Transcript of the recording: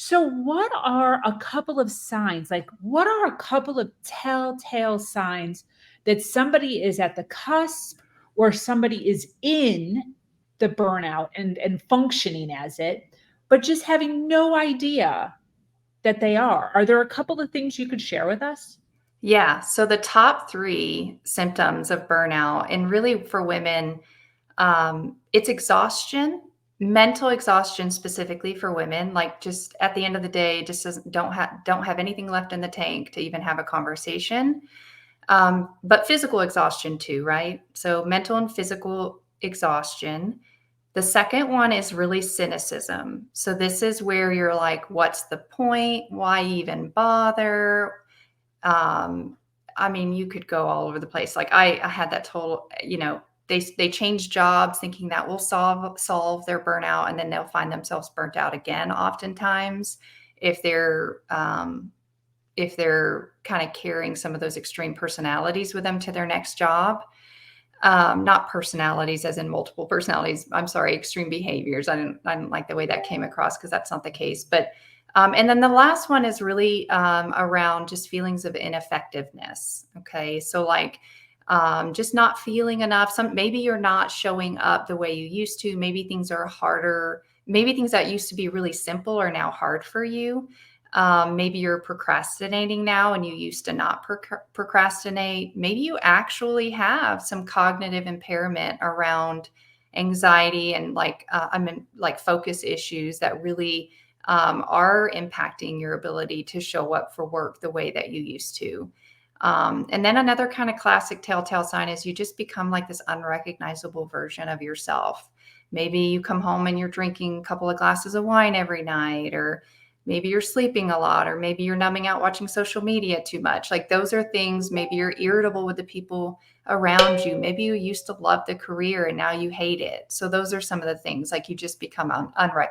So, what are a couple of signs? Like, what are a couple of telltale signs that somebody is at the cusp or somebody is in the burnout and functioning as it, but just having no idea that they are? Are there a couple of things you could share with us? Yeah. So the top three symptoms of burnout, and really for women, it's exhaustion, mental exhaustion specifically for women. Like just at the end of the day, just doesn't don't have anything left in the tank to even have a conversation. But physical exhaustion too, right? So mental and physical exhaustion. The second one is really cynicism. So this is where you're like, what's the point? Why even bother? Um, I mean, you could go all over the place. Like I had that total, they change jobs thinking that will solve their burnout, and then they'll find themselves burnt out again. Oftentimes, if they're um, if they're kind of carrying some of those extreme personalities with them to their next job, not personalities as in multiple personalities. I'm sorry, extreme behaviors. I didn't like the way that came across because that's not the case. But and then the last one is really around just feelings of ineffectiveness. Okay, so like just not feeling enough. Maybe you're not showing up the way you used to. Maybe things are harder. Maybe things that used to be really simple are now hard for you. Maybe you're procrastinating now and you used to not procrastinate. Maybe you actually have some cognitive impairment around anxiety and like focus issues that really are impacting your ability to show up for work the way that you used to. And then another kind of classic telltale sign is you just become like this unrecognizable version of yourself. Maybe you come home and you're drinking a couple of glasses of wine every night, or maybe you're sleeping a lot, or maybe you're numbing out watching social media too much. Like those are things. Maybe you're irritable with the people around you. Maybe you used to love the career and now you hate it. So those are some of the things, like you just become unrecognizable.